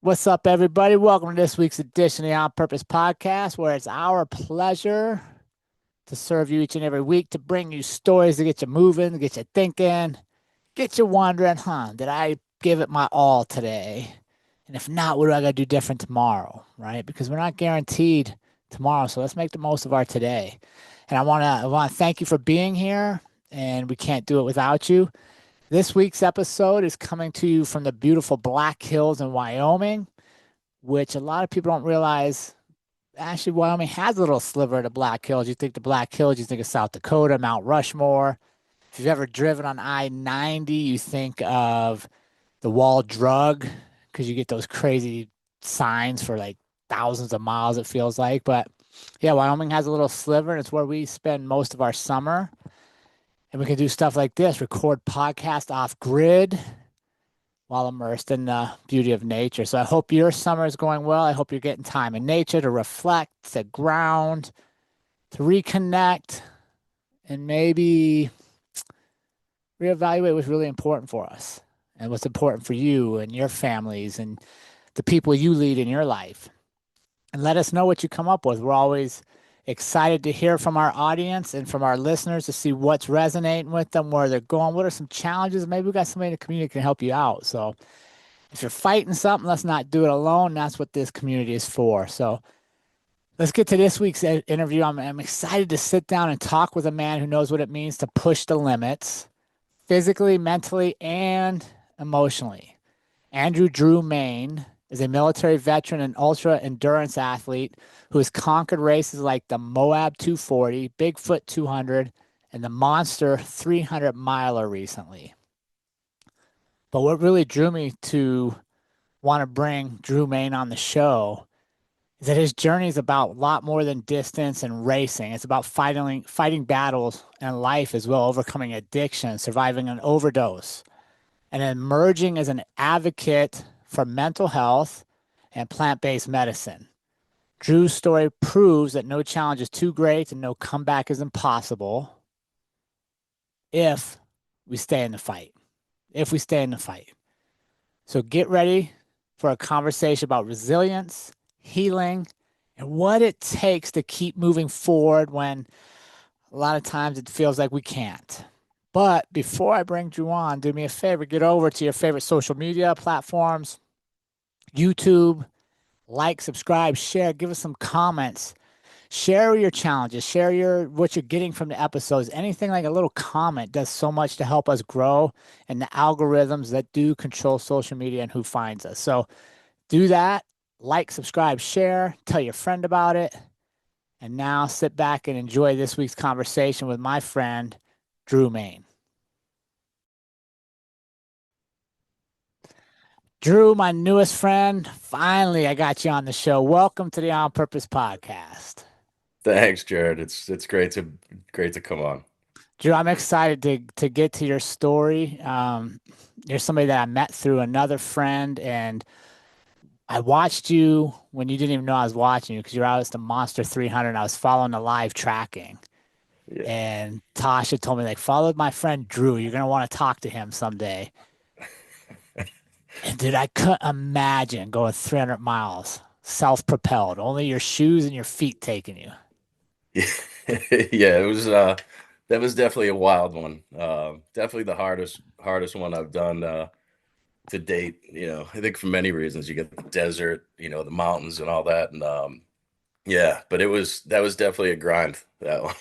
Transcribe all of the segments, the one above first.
What's up, everybody? Welcome to this week's edition of the On Purpose Podcast, where it's our pleasure to serve you each and every week to bring you stories to get you moving, to get you thinking, get you wondering, did I give it my all today? And if not, what do I got to do different tomorrow, right? Because we're not guaranteed tomorrow, so let's make the most of our today. And I want to thank you for being here, and we can't do it without you. This week's episode is coming to you from the beautiful Black Hills in Wyoming, which a lot of people don't realize. Actually, Wyoming has a little sliver of the Black Hills. You think the Black Hills, you think of South Dakota, Mount Rushmore. If you've ever driven on I-90, you think of the Wall Drug because you get those crazy signs for like thousands of miles, it feels like. But yeah, Wyoming has a little sliver, and it's where we spend most of our summer. And we can do stuff like this, record podcast off grid while immersed in the beauty of nature. So I hope your summer is going well. I hope you're getting time in nature to reflect, to ground, to reconnect, and maybe reevaluate what's really important for us and what's important for you and your families and the people you lead in your life. And let us know what you come up with. We're always excited to hear from our audience and from our listeners to see what's resonating with them, where they're going, what are some challenges. Maybe we got somebody in the community that can help you out. So if you're fighting something, let's not do it alone. That's what this community is for. So let's get to this week's interview. I'm excited to sit down and talk with a man who knows what it means to push the limits physically, mentally, and emotionally. Andrew Mayne is a military veteran and ultra endurance athlete who has conquered races like the Moab 240, Bigfoot 200, and the Monster 300 miler recently. But what really drew me to want to bring Drew Mayne on the show is that his journey is about a lot more than distance and racing. It's about fighting battles in life as well, overcoming addiction, surviving an overdose, and emerging as an advocate for mental health and plant-based medicine. Drew's story proves that no challenge is too great and no comeback is impossible if we stay in the fight. If we stay in the fight. So get ready for a conversation about resilience, healing, and what it takes to keep moving forward when a lot of times it feels like we can't. But before I bring Drew on, do me a favor, get over to your favorite social media platforms, YouTube, like, subscribe, share, give us some comments. Share your challenges, share what you're getting from the episodes. Anything like a little comment does so much to help us grow and the algorithms that do control social media and who finds us. So do that, like, subscribe, share, tell your friend about it. And now sit back and enjoy this week's conversation with my friend, Drew Mayne. Drew, my newest friend, finally I got you on the show. Welcome to the On Purpose Podcast. Thanks, Jared. It's great to come on. Drew, I'm excited to get to your story. You're somebody that I met through another friend, and I watched you when you didn't even know I was watching you because you're out at the Monster 300, and I was following the live tracking. Yeah. And Tasha told me, like, follow my friend Drew. You're gonna want to talk to him someday. And dude, I couldn't imagine going 300 miles self-propelled, only your shoes and your feet taking you. Yeah, yeah, it was that was definitely a wild one. Definitely the hardest one I've done to date. I think for many reasons. You get the desert, the mountains and all that, and yeah, but that was definitely a grind, that one.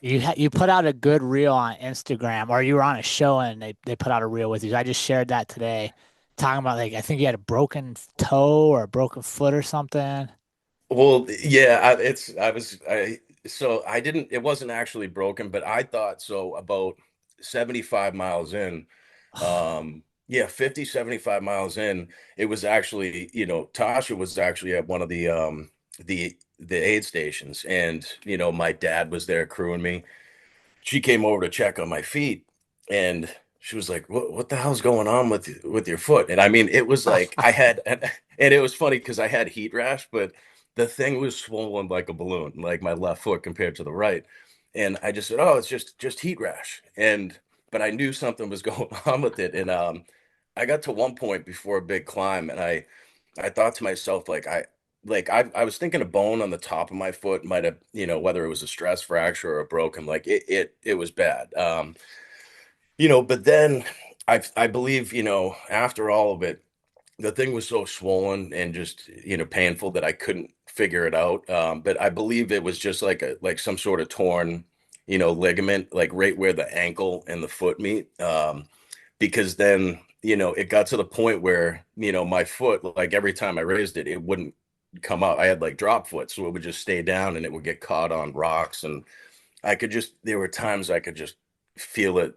You put out a good reel on Instagram, or you were on a show and they put out a reel with you. I just shared that today, talking about like I think you had a broken toe or a broken foot or something. Well, yeah, so I didn't, it wasn't actually broken, but I thought so about 75 miles in. Yeah, 50, 75 miles in, it was actually, Tasha was actually at one of the aid stations, and my dad was there crewing me. She came over to check on my feet, and she was like, what the hell's going on with your foot? And I mean, it was like I had and it was funny because I had heat rash, but the thing was swollen like a balloon, like my left foot compared to the right. And I just said, oh, it's just heat rash. But I knew something was going on with it. And I got to one point before a big climb, and I thought to myself, I was thinking a bone on the top of my foot might have, whether it was a stress fracture or a broken, like it was bad. But then I believe, after all of it, the thing was so swollen and just, painful that I couldn't figure it out. But I believe it was just like some sort of torn, ligament, like right where the ankle and the foot meet. Because then, it got to the point where, my foot, like every time I raised it, it wouldn't come up. I had like drop foot, so it would just stay down and it would get caught on rocks. And there were times I could just feel it,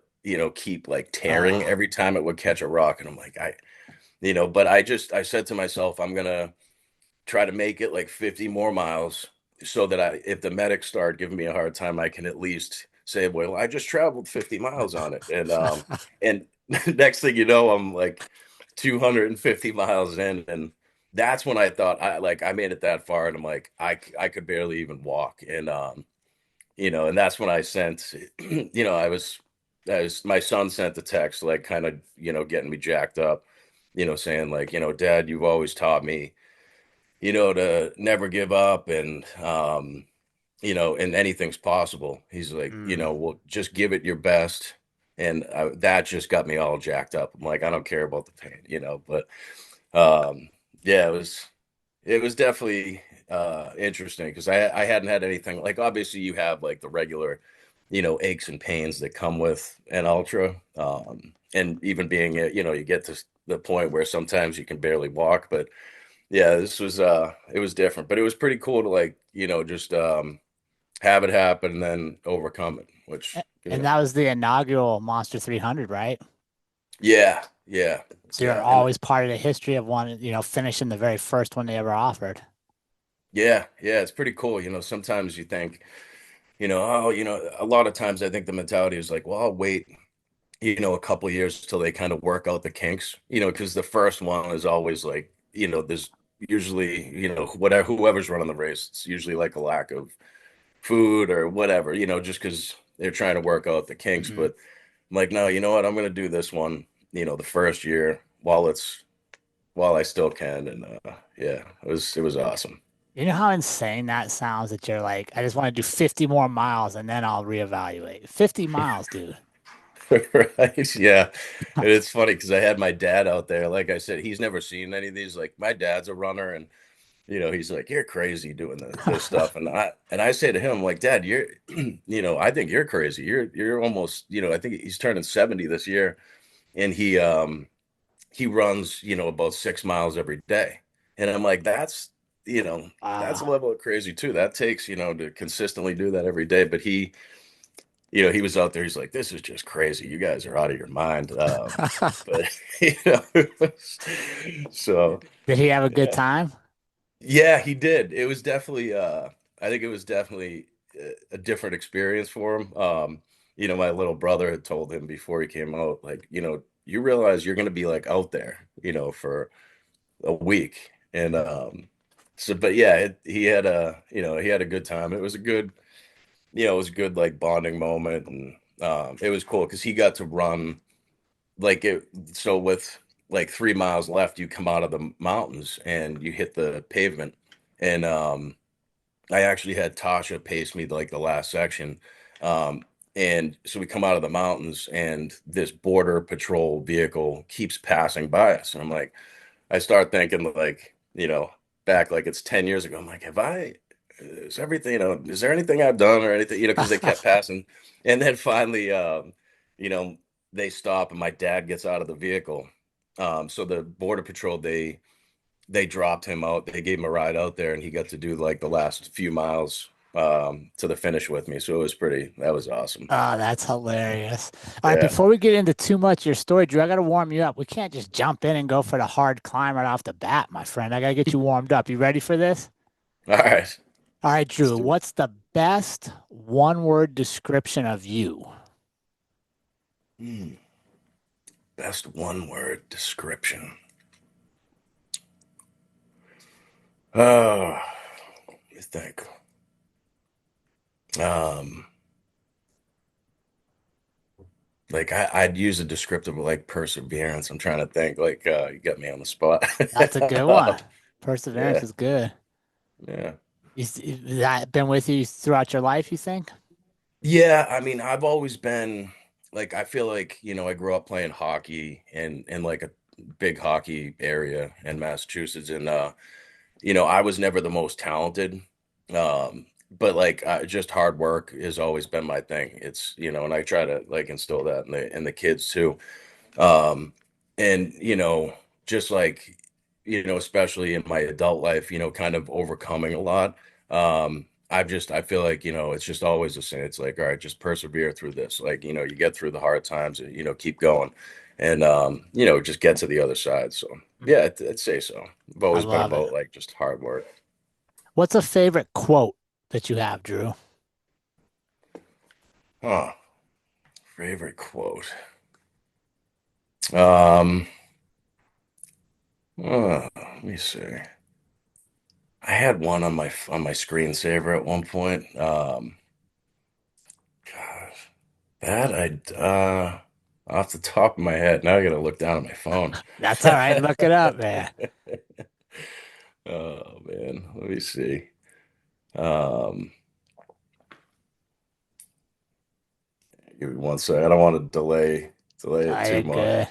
keep like tearing Oh, every time it would catch a rock. And I'm like, but I said to myself, I'm gonna try to make it like 50 more miles so that if the medics start giving me a hard time, I can at least say, well, I just traveled 50 miles on it. And next thing you know, I'm like 250 miles in. And that's when I thought I made it that far. And I'm like, I could barely even walk. And that's when I sent, my son sent the text, like kind of, getting me jacked up, saying like, Dad, you've always taught me, to never give up and anything's possible. He's like, mm. well, just give it your best. And that just got me all jacked up. I'm like, I don't care about the pain, but um, yeah, it was definitely interesting because I hadn't had anything like obviously you have like the regular, aches and pains that come with an ultra. And even being you get to the point where sometimes you can barely walk, but yeah, this was it was different, but it was pretty cool to like, just have it happen and then overcome it, which, And that was the inaugural Monster 300, right? yeah, yeah, So you're yeah. And always part of the history of one, finishing the very first one they ever offered. yeah, yeah, it's pretty cool. Sometimes you think, oh, a lot of times I think the mentality is like, well, I'll wait, a couple years till they kind of work out the kinks, because the first one is always like, there's usually, whatever whoever's running the race, it's usually like a lack of food or whatever, just because they're trying to work out the kinks. Hmm. But I'm like, no, you know what? I'm gonna do this one, the first year while I still can. And yeah, it was awesome. You know how insane that sounds that you're like, I just want to do 50 more miles and then I'll reevaluate. 50 miles, dude. Right? Yeah. And it's funny because I had my dad out there. Like I said, he's never seen any of these. Like my dad's a runner, and he's like, "You're crazy doing this stuff." And I say to him, like, "Dad, you're, I think you're crazy. You're almost, I think he's turning 70 this year, and he runs, about 6 miles every day." And I'm like, you know, that's a Wow. level of crazy too. That takes, to consistently do that every day. But he was out there. He's like, "This is just crazy. You guys are out of your mind." But you know, so Did he have a good yeah, time? yeah, he did. It was definitely, I think it was definitely a different experience for him. My little brother had told him before he came out, like, you realize you're going to be like out there, for a week. And but yeah, he had a good time. It was a good, it was a good like bonding moment, and it was cool because he got to run like it. So with like 3 miles left, you come out of the mountains and you hit the pavement, and I actually had Tasha pace me like the last section. Um, and so we come out of the mountains, and this border patrol vehicle keeps passing by us, and I'm like, I start thinking like, back like it's 10 years ago. I'm like, is everything, is there anything I've done or anything, because they kept passing. And then finally, you know, they stop and my dad gets out of the vehicle. So the border patrol, they dropped him out. They gave him a ride out there and he got to do like the last few miles to the finish with me. So that was awesome. Oh, that's hilarious. All right, Yeah. before we get into too much of your story, Drew, I got to warm you up. We can't just jump in and go for the hard climb right off the bat, my friend. I got to get you warmed up. You ready for this? All right. All right, Let's Drew, do it. what's the best one-word description of you? Hmm. Best one word description. Oh, let me think. Um, like I'd use a descriptive like perseverance. I'm trying to think like you got me on the spot. That's a good one. Perseverance Yeah, is good. yeah. Has that been with you throughout your life, you think? Yeah, I mean, I've always been like I feel like, I grew up playing hockey in like a big hockey area in Massachusetts and I was never the most talented. But like just hard work has always been my thing. It's, and I try to like instill that in the kids too. Um, and just like, especially in my adult life, kind of overcoming a lot. I feel like, it's just always the same. It's like, all right, just persevere through this. Like, you get through the hard times, and, keep going and, just get to the other side. So yeah, I'd say so. I've I always been love it. about like just hard work. What's a favorite quote that you have, Drew? Huh. Favorite quote. Um, let me see. I had one on my screensaver at one point. Gosh, that off the top of my head. Now I gotta look down at my phone. That's all right. Look it up, man. Oh man, let me see. Um, Give me one second. I don't want to delay it Oh, you're too much. good.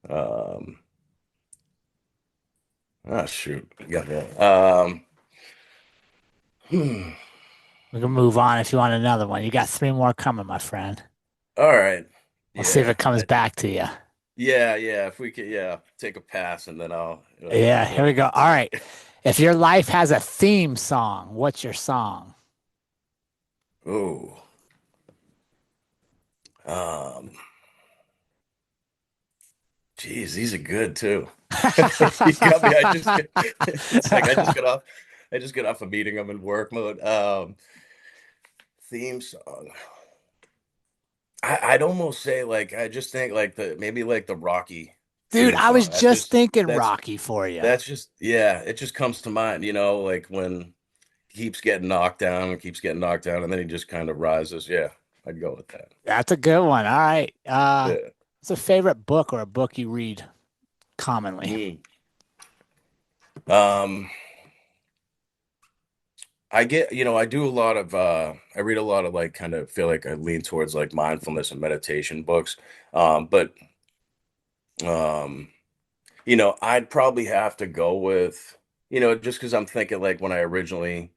Um, shoot, you got that. Hmm. We can move on if you want another one. You got three more coming, my friend. All right. We'll see if Yeah. it comes back to you. Yeah. If we could, yeah, take a pass and then I'll Yeah, we'll here we go. All see. right. If your life has a theme song, what's your song? Ooh. Um, Geez, these are good too. You got me. It's like I just got off a meeting. I'm in work mode. Theme song. I'd almost say like I just think like the maybe like the Rocky Dude, theme I was song. just thinking Rocky for you. That's just yeah, it just comes to mind, like when he keeps getting knocked down, and then he just kind of rises. Yeah, I'd go with that. That's a good one. All right. Yeah. What's a favorite book or a book you read commonly? Mm. Um, I do a lot of I read a lot of like kind of feel like I lean towards like mindfulness and meditation books. But um, I'd probably have to go with, just because I'm thinking like when I originally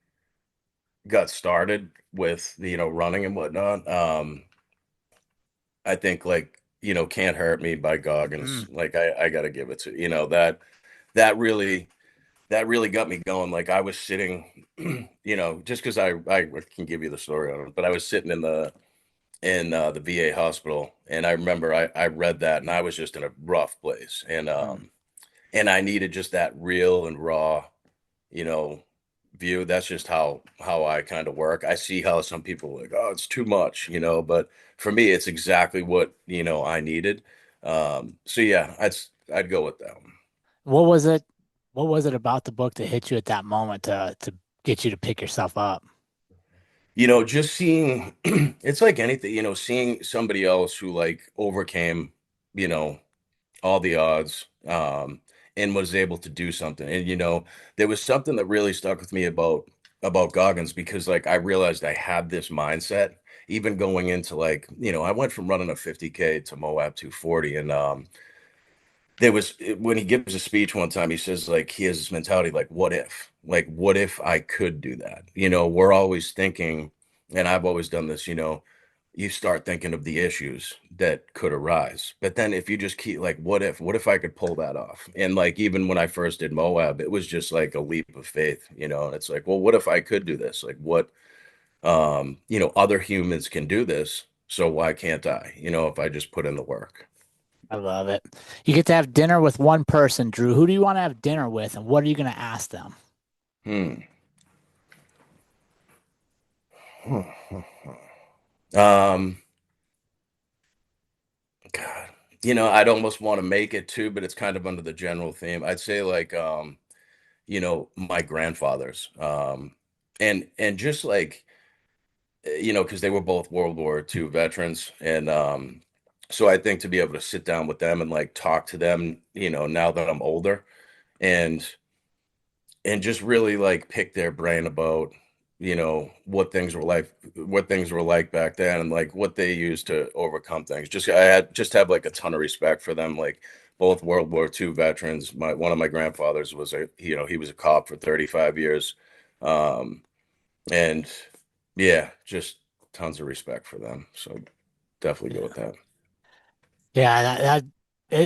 got started with running and whatnot, I think like, Can't Hurt Me by Goggins. Mm, Like I gotta give it to, that really that really got me going. Like I was sitting, just because I can give you the story on it, but I was sitting in the VA hospital, and I remember I read that, and I was just in a rough place, mm. and I needed just that real and raw, you know, view. That's just how I kind of work. I see how some people are like, oh, it's too much, but for me, it's exactly what I needed. So yeah, I'd go with that one. What was it? What was it about the book that hit you at that moment to get you to pick yourself up? Just seeing it's like anything, seeing somebody else who like overcame, you know, all the odds, and was able to do something. And there was something that really stuck with me about Goggins because like I realized I had this mindset even going into like, I went from running a 50K to Moab 240 and there was when he gives a speech one time, he says like he has this mentality like what if I could do that? We're always thinking, and I've always done this, you start thinking of the issues that could arise. But then if you just keep like what if I could pull that off? And like even when I first did Moab, it was just like a leap of faith, and it's like, well, what if I could do this? Like what other humans can do this, so why can't I? If I just put in the work. I love it. You get to have dinner with one person, Drew. Who do you want to have dinner with, and what are you going to ask them? Hmm. Um, God, I'd almost want to make it too, but it's kind of under the general theme. I'd say like, my grandfathers, and just like, because they were both World War II veterans, and So I think to be able to sit down with them and like talk to them, now that I'm older, and just really like pick their brain about what things were like back then, and like what they used to overcome things. Just have like a ton of respect for them, like both World War II veterans. My One of my grandfathers was he was a cop for 35 years. um and yeah, just tons of respect for them, so definitely go with Yeah. that. Yeah,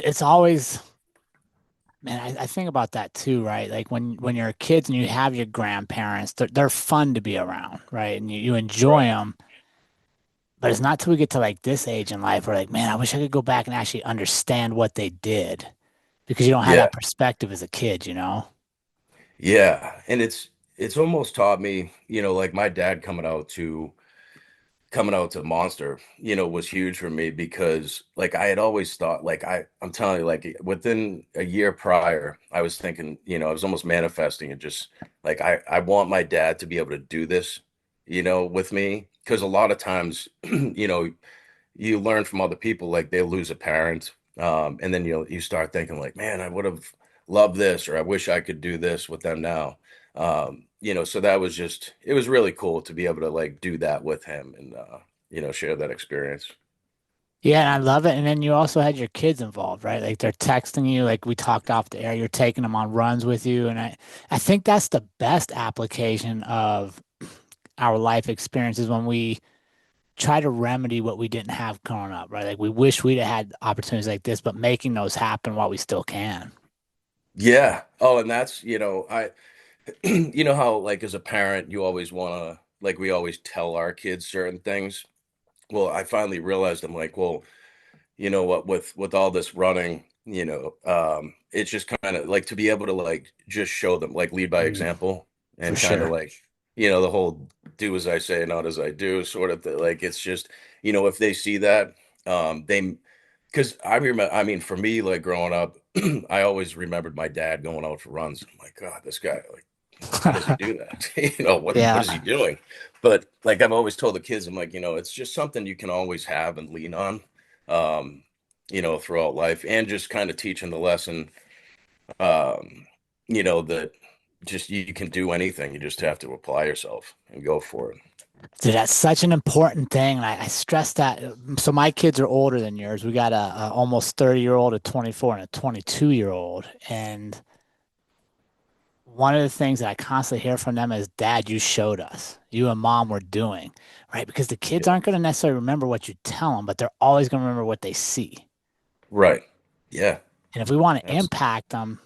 it's always, man, I think about that too, right? Like when you're kids and you have your grandparents, they're fun to be around, right? And you enjoy Right. them, but it's not till we get to like this age in life where like, man, I wish I could go back and actually understand what they did because you don't have Yeah. that perspective as a kid, you know? Yeah, and it's almost taught me, like my dad coming out to Monster, was huge for me, because like I had always thought, like I'm telling you, like within a year prior, I was thinking, I was almost manifesting and just like I want my dad to be able to do this, with me, because a lot of times, you learn from other people, like they lose a parent, and then you start thinking like, man, I would have loved this, or I wish I could do this with them now. So that was just, it was really cool to be able to like do that with him, and share that experience. Yeah, and I love it. And then you also had your kids involved, right? Like they're texting you, like we talked off the air, you're taking them on runs with you. And I think that's the best application of our life experiences when we try to remedy what we didn't have growing up, right? Like we wish we'd have had opportunities like this, but making those happen while we still can. Yeah. Oh, and that's, you know how like as a parent, you always want to, like we always tell our kids certain things. Well, I finally realized, I'm like, well, you know what, with all this running, it's just kind of like to be able to like just show them, like lead by Mm, example, for and kind of sure. like, the whole do as I say, not as I do sort of thing. Like it's just, if they see that, they because I mean, for me, like growing up, I always remembered my dad going out for runs. I'm like, God, this guy, like, how does he do that? What is he Yeah. doing? But like I've always told the kids, I'm like, it's just something you can always have and lean on, um, throughout life, and just kind of teaching the lesson, um, that just you can do anything. You just have to apply yourself and go for it. Dude, that's such an important thing. And I stress that. So my kids are older than yours. We got a almost 30-year-old, a 24, and a 22-year-old. And one of the things that I constantly hear from them is, Dad, you showed us. You and Mom were doing, right? Because the kids Yeah. aren't going to necessarily remember what you tell them, but they're always going to remember what they see. Right. Yeah. And if we want to Absolutely. impact them,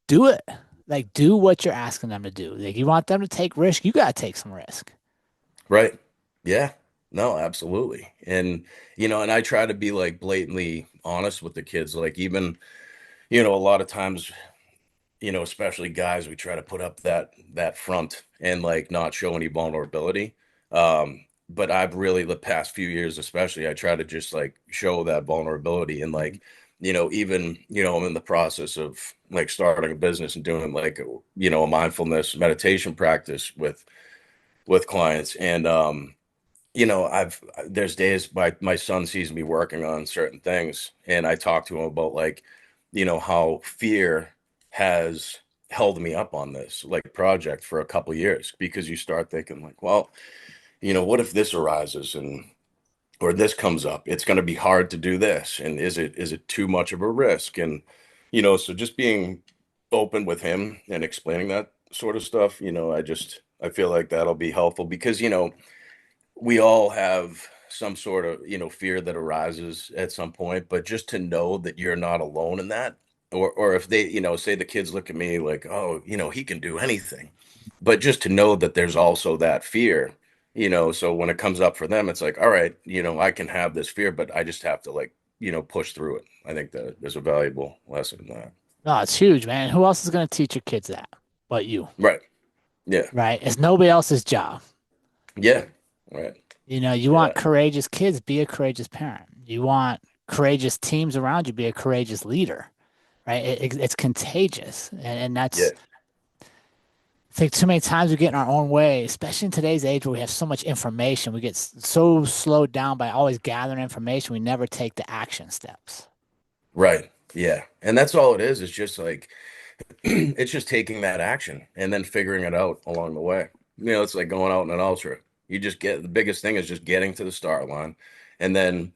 do it. Like, do what you're asking them to do. Like, you want them to take risk, you got to take some risk. Right. Yeah. No, absolutely. And and I try to be like blatantly honest with the kids. Like even, a lot of times, especially guys, we try to put up that front and like not show any vulnerability. But I've really, the past few years especially, I try to just like show that vulnerability, and like, even, I'm in the process of like starting a business and doing like a mindfulness meditation practice with clients. And I've there's days my son sees me working on certain things, and I talk to him about like, how fear has held me up on this like project for a couple years, because you start thinking like, well, what if this arises, and or this comes up? It's going to be hard to do this, and is it too much of a risk? And so just being open with him and explaining that sort of stuff, I feel like that'll be helpful, because we all have some sort of fear that arises at some point, but just to know that you're not alone in that. Or if they, say the kids look at me like, oh, he can do anything, but just to know that there's also that fear, so when it comes up for them, it's like, all right, I can have this fear, but I just have to like, push through it. I think that there's a valuable lesson in that. No, it's huge, man. Who else is going to teach your kids that but you, Right. Yeah. right? It's nobody else's job. Yeah. Right. You want Yeah. courageous kids, be a courageous parent. You want courageous teams around you, be a courageous leader, right? It's contagious. And Yeah. I think too many times we get in our own way, especially in today's age where we have so much information. We get so slowed down by always gathering information. We never take the action steps. Right. Yeah. And that's all it is just like it's just taking that action and then figuring it out along the way. It's like going out in an ultra. You just get the biggest thing is just getting to the start line. And then,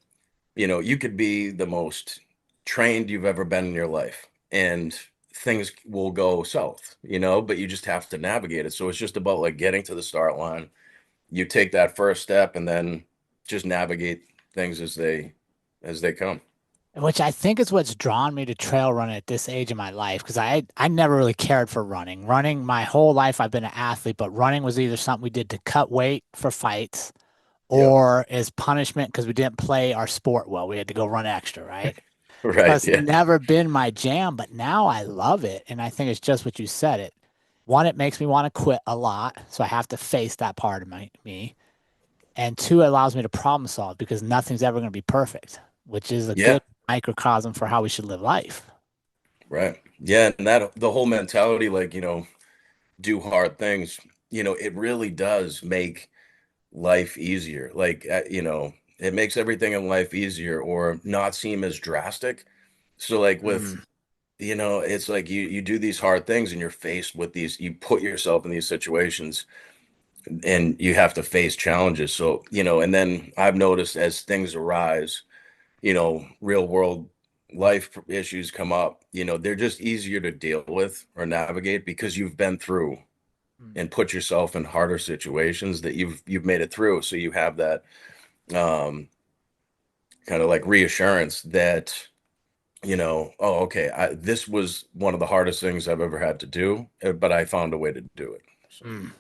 you could be the most trained you've ever been in your life, and things will go south, but you just have to navigate it. So it's just about like getting to the start line. You take that first step and then just navigate things as they come. Which I think is what's drawn me to trail running at this age of my life because I never really cared for running. Running my whole life I've been an athlete, but running was either something we did to cut weight for fights Yep. or as punishment because we didn't play our sport well. We had to go run extra, right? So Right. it's Yeah. never been my jam, but now I love it. And I think it's just what you said. One, it makes me want to quit a lot. So I have to face that part of me. And two, it allows me to problem solve because nothing's ever going to be perfect, which is a Yeah. good microcosm for how we should live life. Right. Yeah. And that the whole mentality, like, do hard things, it really does make life easier. Like, it makes everything in life easier or not seem as drastic. So, like, with, Mm, it's like you do these hard things and you're faced with these, you put yourself in these situations and you have to face challenges. So, and then I've noticed as things arise, real world life issues come up, they're just easier to deal with or navigate because you've been through mm. and put yourself in harder situations that you've made it through. So you have that um kind of like reassurance that, oh, okay, this was one of the hardest things I've ever had to do, but I found a way to do it. So Mm.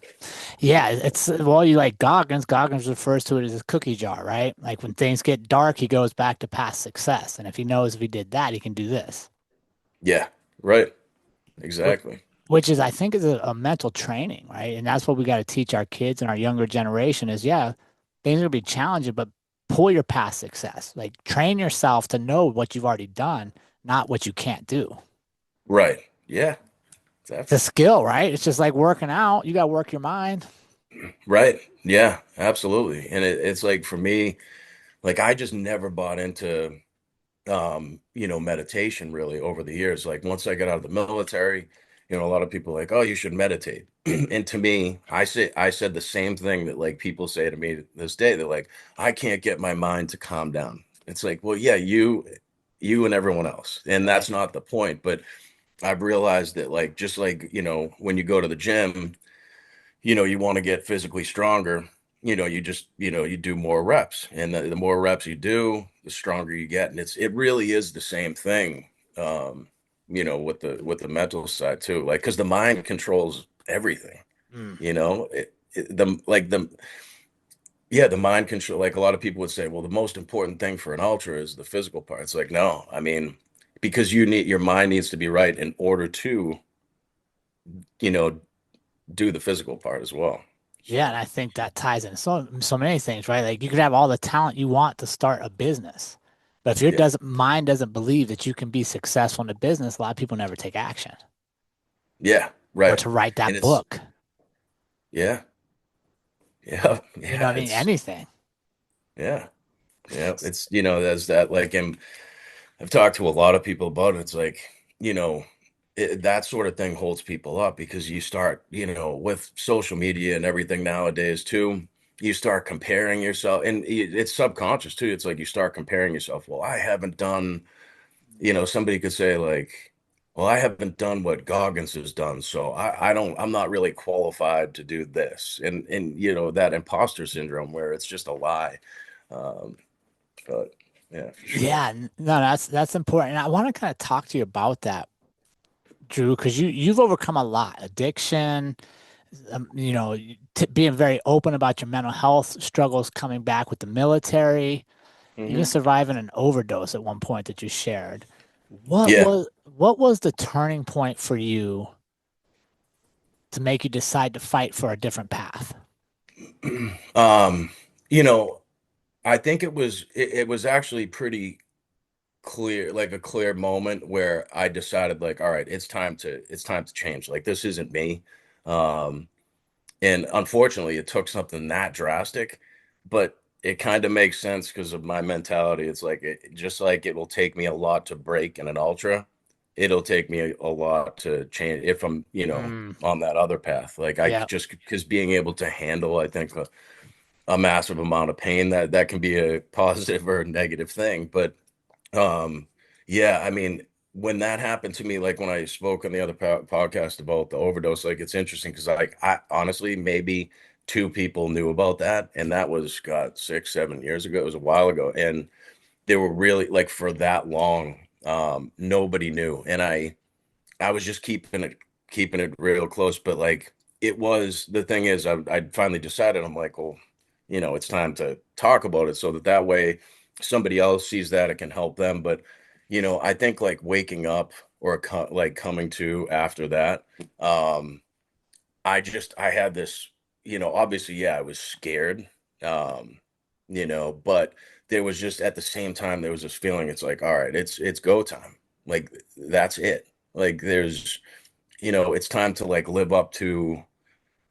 Yeah, it's well, you like Goggins. Goggins refers to it as a cookie jar, right? Like when things get dark, he goes back to past success. And if he knows if he did that, he can do this. yeah, right, Which, exactly. which is, I think, is a mental training, right? And that's what we got to teach our kids and our younger generation is, yeah, things are gonna be challenging, but pull your past success. Like train yourself to know what you've already done, not what you can't do. Right. Yeah, It's a definitely. skill, right? It's just like working out. You got to work your mind. Right. Yeah, absolutely. And it's like for me, like I just never bought into meditation really over the years. Like once I got out of the military, a lot of people are like, oh, you should meditate. And to me, I said the same thing that like people say to me this day. They're like, I can't get my mind to calm down. It's like, well, yeah, you and everyone else. And Right. that's not the point. But I've realized that like just like, when you go to the gym, you want to get physically stronger, you just, you do more reps. And the more reps you do, the stronger you get. And it really is the same thing, with the mental side too. Like, because the mind controls everything, Mm. the mind control, like a lot of people would say, well, the most important thing for an ultra is the physical part. It's like, no, I mean, because your mind needs to be right in order to, you know, do the physical part as well. Yeah, So, and I think that ties in so many things, right? Like you could have all the talent you want to start a business, but if your yeah. doesn't mind doesn't believe that you can be successful in a business, a lot of people never take action Yeah, or right. to write And that it's book. yeah, You, yeah, you know yeah, what I mean? Anything. yeah, yeah. It's there's that like, and I've talked to a lot of people about it. It's like, you know, that sort of thing holds people up because you start, with social media and everything nowadays too, you start comparing yourself, and it's subconscious too. It's like you start comparing yourself. Well, I haven't done, somebody could say like, well, I haven't done what Goggins has done, so I'm not really qualified to do this. And that imposter syndrome where it's just a lie. Um, but yeah, for sure. Yeah, no, that's important. And I want to kind of talk to you about that, Drew, because you've overcome a lot, addiction, being very open about your mental health struggles coming back with the military, even Hmm. surviving an overdose at one point that you shared. What Yeah. was what was the turning point for you to make you decide to fight for a different path? Um, you know, I think it was actually pretty clear, like a clear moment where I decided like, all right, it's time to change. Like this isn't me. Um, and unfortunately, it took something that drastic, but it kind of makes sense because of my mentality. It's like just like it will take me a lot to break in an ultra, it'll take me a lot to change if I'm, Mm, on that other path. Like I yeah. just because being able to handle, I think a massive amount of pain that can be a positive or a negative thing. But um, yeah, I mean, when that happened to me, like when I spoke on the other podcast about the overdose, like it's interesting because like I honestly maybe two people knew about that, and that was God 6, 7 years ago. It was a while ago, and they were really like for that long, nobody knew, and I was just keeping it real close, but like it was the thing is I finally decided I'm like, well, it's time to talk about it so that way somebody else sees that it can help them. But I think like waking up or like coming to after that, um, I had this, obviously, yeah, I was scared, um, but there was just at the same time there was this feeling. It's like, all right, it's go time. Like that's it. Like there's it's time to like live up to,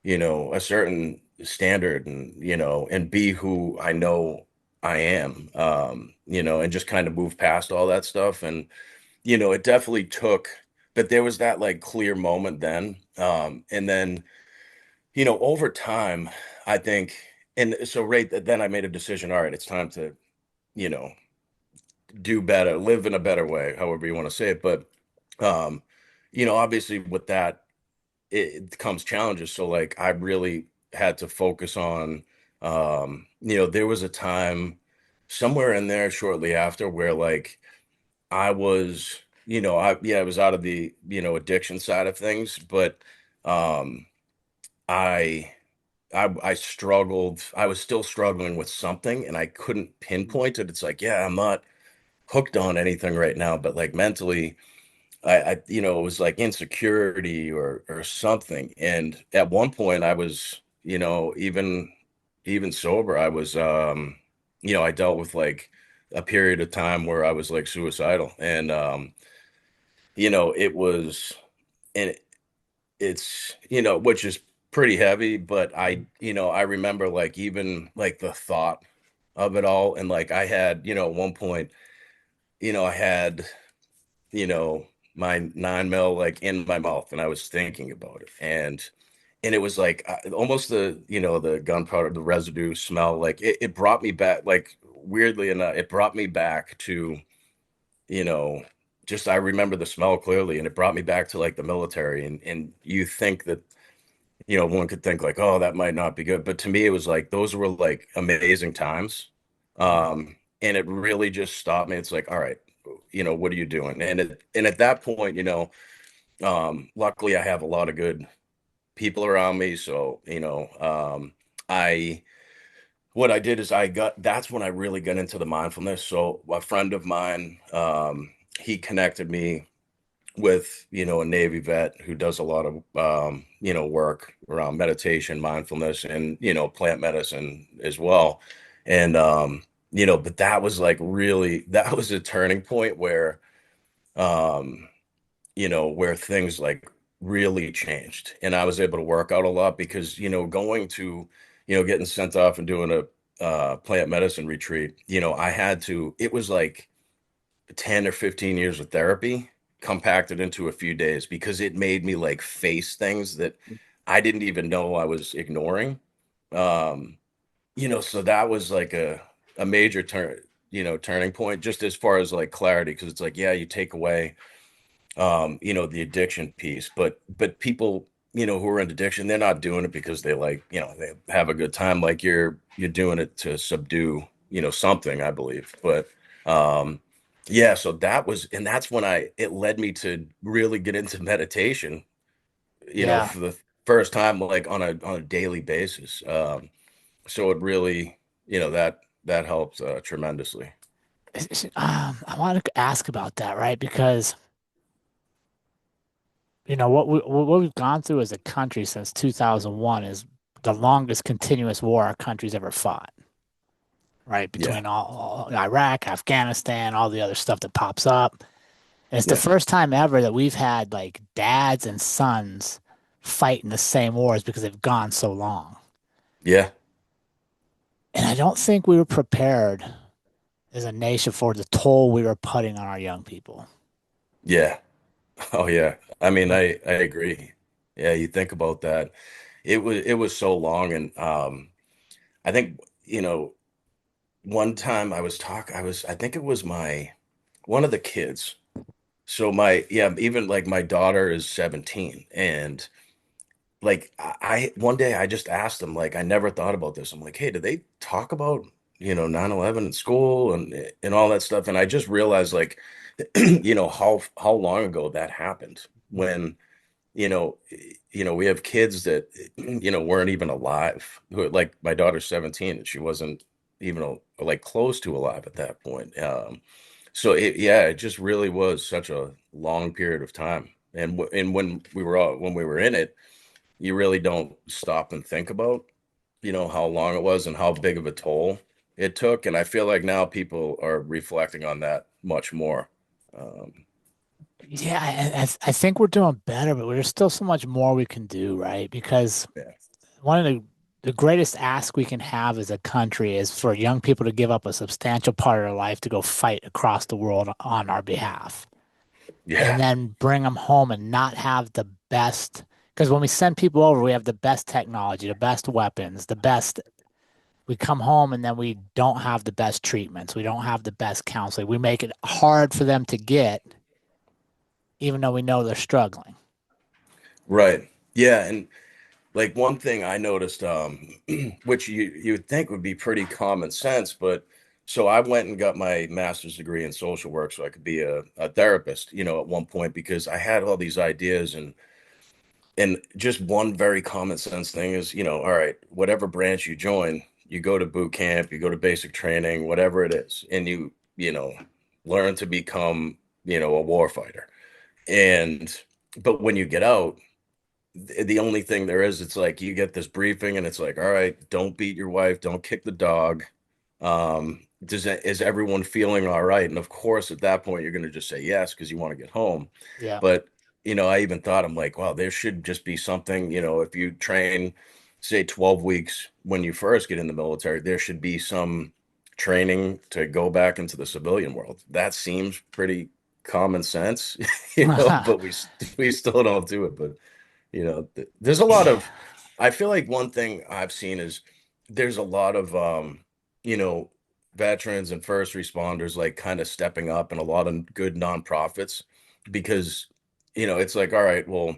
a certain standard and be who I know I am, and just kind of move past all that stuff. And, it definitely took, but there was that like clear moment then. And then, over time, I think, and so then I made a decision. All right, it's time to, you know, do better, live in a better way, however you want to say it. But, um, obviously with that, it comes challenges. So like I really had to focus on there was a time somewhere in there shortly after where like I was, I was out of the, addiction side of things, but um I I struggled. I was still struggling with something and I couldn't pinpoint it. It's like, yeah, I'm not hooked on anything right now, but like mentally it was like insecurity or something. And at one point I was, even sober, I was, I dealt with like a period of time where I was like suicidal. And, it was, and it's, which is pretty heavy, but I remember like even like the thought of it all. And like I had, at one point, I had you know, my 9 mil like in my mouth and I was thinking about it. And it was like almost the gunpowder, the residue smell, like it brought me back, like weirdly enough, it brought me back to, you know, just I remember the smell clearly and it brought me back to like the military. And you think that, one could think like, oh, that might not be good. But to me, it was like those were like amazing times. And it really just stopped me. It's like, all right, what are you doing? And at that point, luckily I have a lot of good people around me. So, I what I did is that's when I really got into the mindfulness. So a friend of mine, he connected me with a Navy vet who does a lot of work around meditation, mindfulness, and plant medicine as well. And but that was like really that was a turning point um where things like really changed, and I was able to work out a lot because going to getting sent off and doing a plant medicine retreat. I had to, it was like 10 or 15 years of therapy compacted into a few days because it made me like face things that I didn't even know I was ignoring. Um, so that was like a major turning point just as far as like clarity, because it's like, yeah, you take away the addiction piece, but people, who are in addiction, they're not doing it because they like, they have a good time. Like you're doing it to subdue, something, I believe. But yeah, so and that's when it led me to really get into meditation, Yeah. for the first time, like on a daily basis. So it really, that helped tremendously. I want to ask about that, right? Because what we've gone through as a country since 2001 is the longest continuous war our country's ever fought, right? Yeah, Between all Iraq, Afghanistan, all the other stuff that pops up. And it's the yeah, first time ever that we've had like dads and sons fighting the same wars because they've gone so long. Yeah. And I don't think we were prepared as a nation for the toll we were putting on our young people. Yeah. Oh yeah. I mean, Like, I agree. Yeah, you think about that. It was so long, and I think, one time I think it was my one of the kids. So even like my daughter is 17, and like one day I just asked them, like, I never thought about this. I'm like, hey, do they talk about 9/11 in school and all that stuff? And I just realized, like, how long ago that happened, when you know we have kids that weren't even alive, like my daughter's 17, and she wasn't even like close to alive at that point. So it just really was such a long period of time. And when we were in it, you really don't stop and think about how long it was and how big of a toll it took. And I feel like now people are reflecting on that much more. um, yeah, I think we're doing better, but there's still so much more we can do, right? Because yeah. one of the greatest asks we can have as a country is for young people to give up a substantial part of their life to go fight across the world on our behalf, and Yeah. then bring them home and not have the best. Because when we send people over, we have the best technology, the best weapons, the best. We come home and then we don't have the best treatments. We don't have the best counseling. We make it hard for them to get, even though we know they're struggling. Right. Yeah. And like one thing I noticed, which you would think would be pretty common sense, but so I went and got my master's degree in social work so I could be a therapist, at one point, because I had all these ideas. And just one very common sense thing is, all right, whatever branch you join, you go to boot camp, you go to basic training, whatever it is, and you learn to become, a war fighter. And but when you get out, the only thing there is, it's like you get this briefing and it's like, all right, don't beat your wife, don't kick the dog. Is everyone feeling all right? And of course, at that point, you're going to just say yes because you want to get home. Yeah. But I even thought, I'm like, wow, there should just be something, if you train, say, 12 weeks when you first get in the military, there should be some training to go back into the civilian world. That seems pretty common sense, but we still don't do it. But there's a lot of, I feel like one thing I've seen is there's a lot of, you know, veterans and first responders like kind of stepping up, and a lot of good nonprofits, because, it's like, all right, well,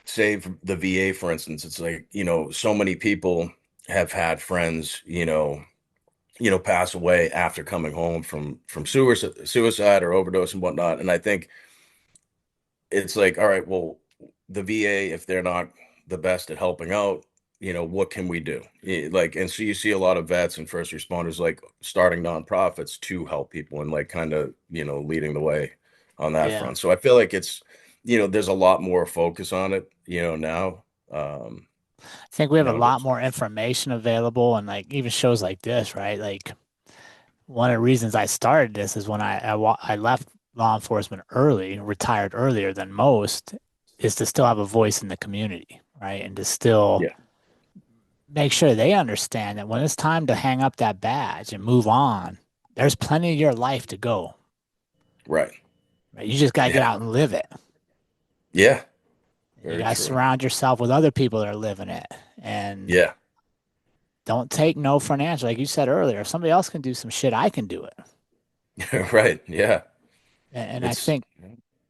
say for the VA, for instance, it's like, so many people have had friends, pass away after coming home from suicide or overdose and whatnot. And I think it's like, all right, well, the VA, if they're not the best at helping out, what can we do? Like, and so you see a lot of vets and first responders like starting nonprofits to help people and like kind of, leading the way on that Yeah. front. So I feel like it's, there's a lot more focus on it, now. I think we have a lot Nowadays. more information available and like even shows like this, right? Like one of the reasons I started this is when I left law enforcement early, retired earlier than most, is to still have a voice in the community, right? And to still Yeah, make sure they understand that when it's time to hang up that badge and move on, there's plenty of your life to go, right. right? You just got to get Yeah. out and live it. Yeah. You Very got to true. surround yourself with other people that are living it. And Yeah. don't take no for an answer. Like you said earlier, if somebody else can do some shit, I can do it. Right. Yeah. And It's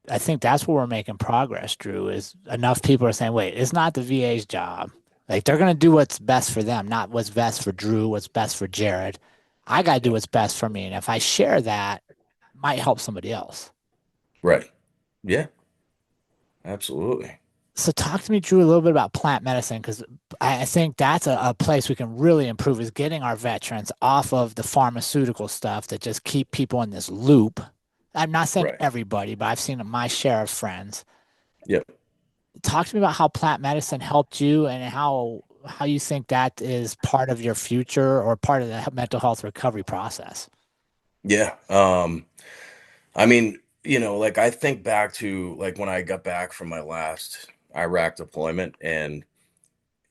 I think that's where we're making progress, Drew, is enough people are saying, wait, it's not the VA's job. Like they're gonna do what's best for them, not what's best for Drew, what's best for Jared. I gotta do yeah. what's best for me. And if I share that, it might help somebody else. Right. Yeah. Absolutely. So talk to me, Drew, a little bit about plant medicine, because I think that's a place we can really improve is getting our veterans off of the pharmaceutical stuff that just keep people in this loop. I'm not saying Right. everybody, but I've seen my share of friends. Yep. Talk to me about how plant medicine helped you and how you think that is part of your future or part of the mental health recovery process. Yeah. I mean, like I think back to like when I got back from my last Iraq deployment, and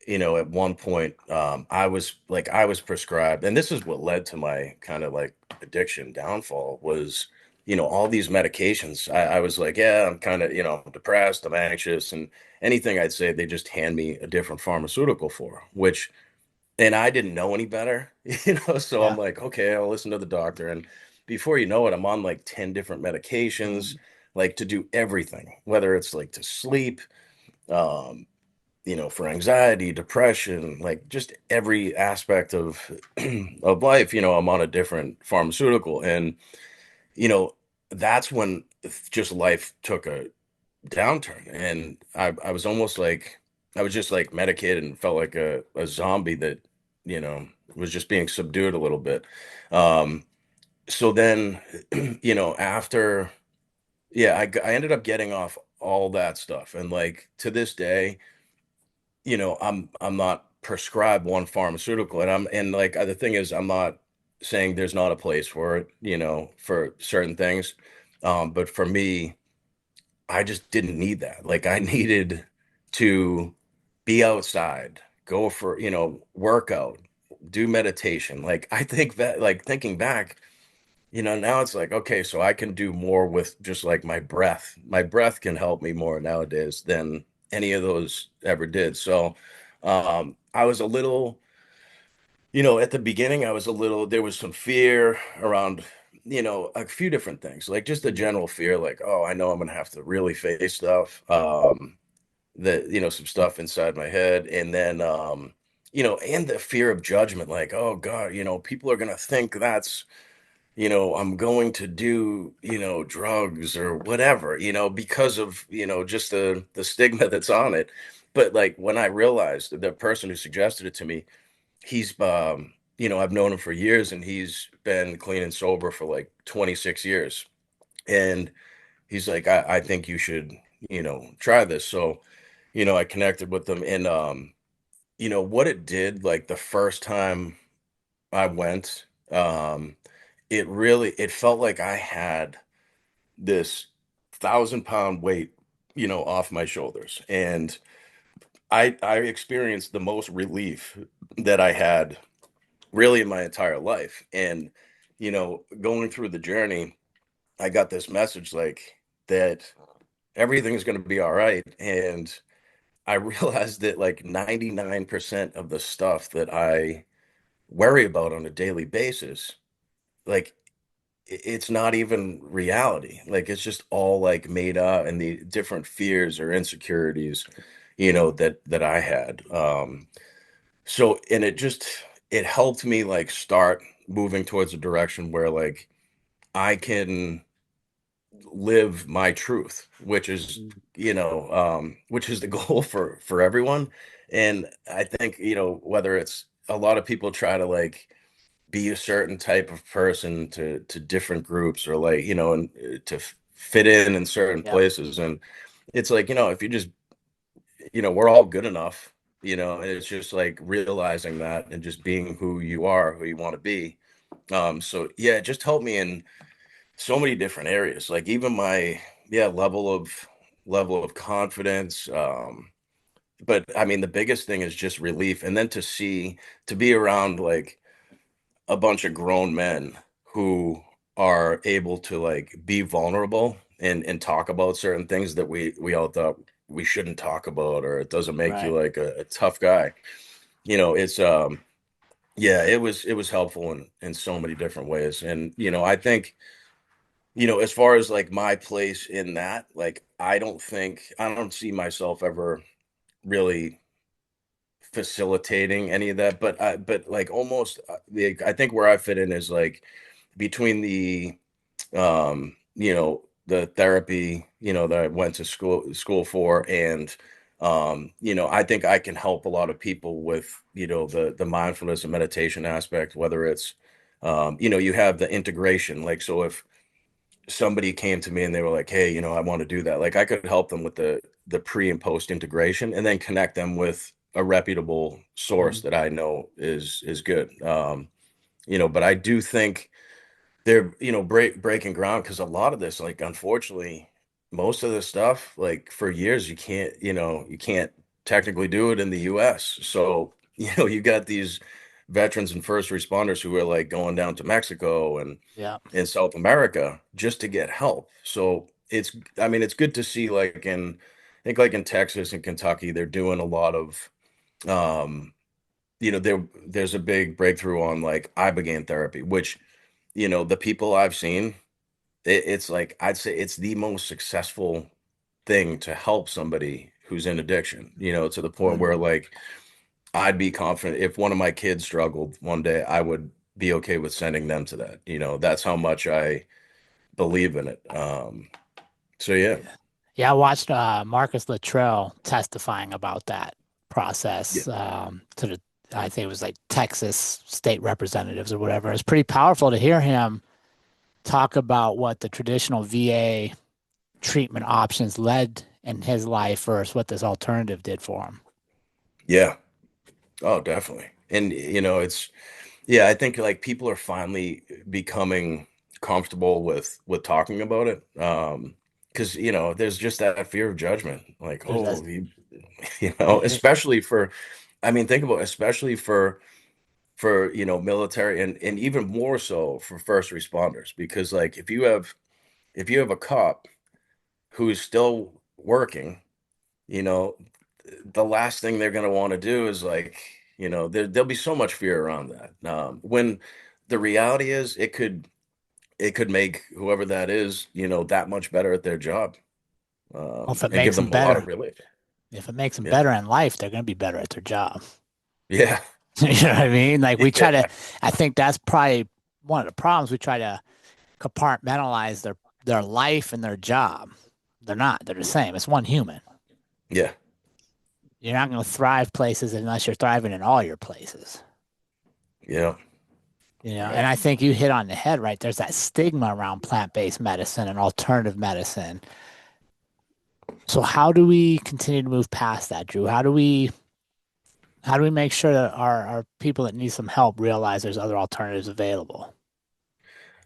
at one point, I was prescribed, and this is what led to my kind of like addiction downfall was, all these medications. I was like, yeah, I'm kind of, depressed, I'm anxious, and anything I'd say, they just hand me a different pharmaceutical for, which, and I didn't know any better, so I'm Yeah. like, okay, I'll listen to the doctor. And before you know it, I'm on like 10 different medications, Mm. like to do everything, whether it's like to sleep, um, for anxiety, depression, like just every aspect of of life, I'm on a different pharmaceutical. And, you know, that's when just life took a downturn. And I was almost like I was just like medicated and felt like a zombie that, was just being subdued a little bit. Um, so then, after I ended up getting off all that stuff. And like to this day, I'm not prescribed one pharmaceutical, and like the thing is, I'm not saying there's not a place for it, for certain things. But for me, I just didn't need that. Like I needed to be outside, go for, workout, do meditation. Like I think that, like thinking back, now it's like, okay, so I can do more with just like my breath. My breath can help me more nowadays than any of those ever did. So I was a little, at the beginning, there was some fear around, a few different things, like just a Mm. general fear, like, oh, I know I'm gonna have to really face stuff, that, some stuff inside my head. And then, and the fear of judgment, like, oh God, people are gonna think that's I'm going to do, drugs or whatever, because of, just the stigma that's on it. But like when I realized that the person who suggested it to me, he's I've known him for years and he's been clean and sober for like 26 years. And he's like, I think you should, try this. So, I connected with them and what it did, like the first time I went, it felt like I had this 1,000-pound weight, off my shoulders. And I experienced the most relief that I had really in my entire life. And, going through the journey, I got this message like that everything's going to be all right. And I realized that like 99% of the stuff that I worry about on a daily basis, like it's not even reality. Like it's just all like made up and the different fears or insecurities, that I had. So and it helped me like start moving towards a direction where like I can live my truth, which is, Mm. which is the goal for everyone. And I think, whether it's a lot of people try to like be a certain type of person to different groups or like and to fit in certain Yep. places. And it's like if you just we're all good enough, and it's just like realizing that and just being who you are, who you want to be. So yeah, it just helped me in so many different areas, like even my level of confidence. But I mean the biggest thing is just relief, and then to be around like a bunch of grown men who are able to like be vulnerable and talk about certain things that we all thought we shouldn't talk about, or it doesn't make you Right. like a tough guy. It's yeah, it was helpful in so many different ways. And I think as far as like my place in that, like I don't see myself ever really facilitating any of that, but like almost I think where I fit in is like between the therapy, that I went to school for, and I think I can help a lot of people with, the mindfulness and meditation aspect, whether it's you have the integration, like so if somebody came to me and they were like, hey, I want to do that, like I could help them with the pre and post integration and then connect them with a reputable source Mm. that I know is good. But I do think they're breaking ground, because a lot of this, like unfortunately, most of the stuff, like for years, you can't technically do it in the US. So, you got these veterans and first responders who are like going down to Mexico and Yeah. in South America just to get help. So I mean, it's good to see I think like in Texas and Kentucky, they're doing a lot of, um, there's a big breakthrough on like Ibogaine therapy, which, the people I've seen, it's like, I'd say it's the most successful thing to help somebody who's in addiction, to the point where Mm. like I'd be confident if one of my kids struggled one day, I would be okay with sending them to that. That's how much I believe in it. So yeah, Yeah. Yeah, I watched Marcus Luttrell testifying about that yeah, process to the, I think it was like Texas state representatives or whatever. It's pretty powerful to hear him talk about what the traditional VA treatment options led in his life versus what this alternative did for him. yeah. Oh, definitely. And yeah, I think like people are finally becoming comfortable with talking about it. Because there's just that fear of judgment. Like, There's oh, that, especially for, I mean, think about it, especially for military and even more so for first responders. Because like if you have a cop who's still working, you know, the last thing they're going to want to do is like, there'll be so much fear around that. When the reality is it could make whoever that is, that much better at their job, well, if it and give makes them them a lot of better, relief. if it makes them Yeah. better in life, they're going to be better at their job. Yeah. You know what I mean? Like we try to, Yeah. I think that's probably one of the problems. We try to compartmentalize their life and their job. They're not. They're the same. It's one human. Yeah. You're not going to thrive places unless you're thriving in all your places. Yeah. And Right. I think you hit on the head, right? There's that stigma around plant-based medicine and alternative medicine. So how do we continue to move past that, Drew? How do we make sure that our people that need some help realize there's other alternatives available?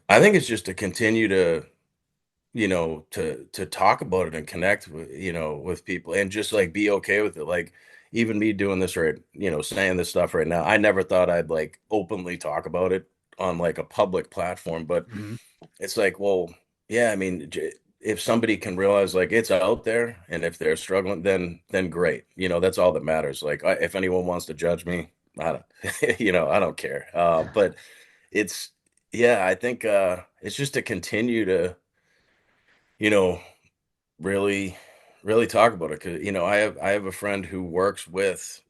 I think it's just to continue to talk about it and connect with people and just like be okay with it. Like even me doing this right, saying this stuff right now, I never thought I'd like openly talk about it on like a public platform, but Hmm. it's like, well, yeah, I mean, if somebody can realize like it's out there and if they're struggling, then great. That's all that matters. Like if anyone wants to judge me, I don't, I don't care. But it's, yeah, I think it's just to continue to, you know, really, really talk about it. Cause I have a friend who works with,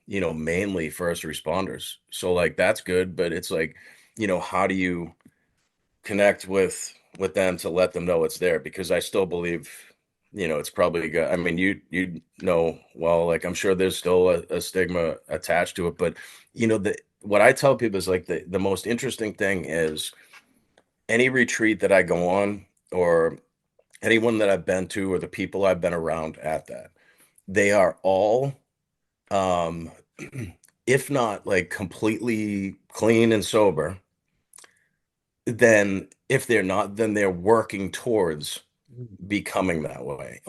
mainly first responders. So like that's good, but it's like, how do you connect with them to let them know it's there? Because I still believe, it's probably good. I mean, well, like I'm sure there's still a stigma attached to it, but what I tell people is like the most interesting thing is any retreat that I go on or anyone that I've been to or the people I've been around at that, they are all, um, if not like completely clean and sober, then if they're not, then they're working towards becoming that way.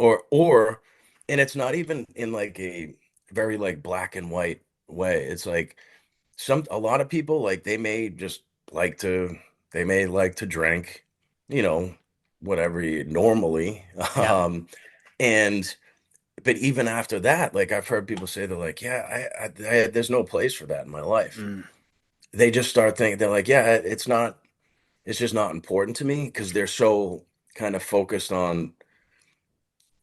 And it's not even in like a very like black and white way. It's like a lot of people like like to, they may like to drink, you know, whatever you normally. Yeah. Um, and but even after that, like I've heard people say they're like, yeah, there's no place for that in my life. Mm. They just start thinking they're like, yeah, it's just not important to me because they're so kind of focused on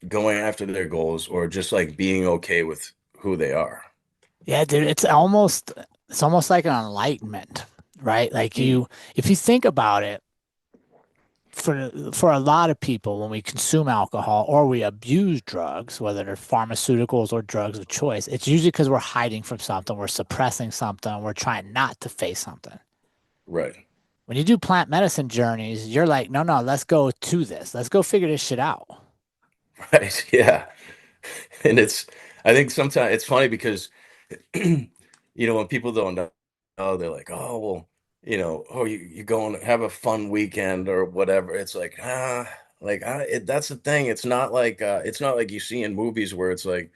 going after their goals or just like being okay with who they are. Yeah, dude, it's almost like an enlightenment, right? Like Mm. if you think about it, for a lot of people, when we consume alcohol or we abuse drugs, whether they're pharmaceuticals or drugs of choice, it's usually because we're hiding from something, we're suppressing something, we're trying not to face something. Right. When you do plant medicine journeys, you're like, no, no, let's go to this. Let's go figure this shit out. Right. Yeah. And I think sometimes it's funny because, when people don't know, they're like, oh, well, oh, you go and have a fun weekend or whatever. It's like, Like that's the thing. It's not like you see in movies where it's like,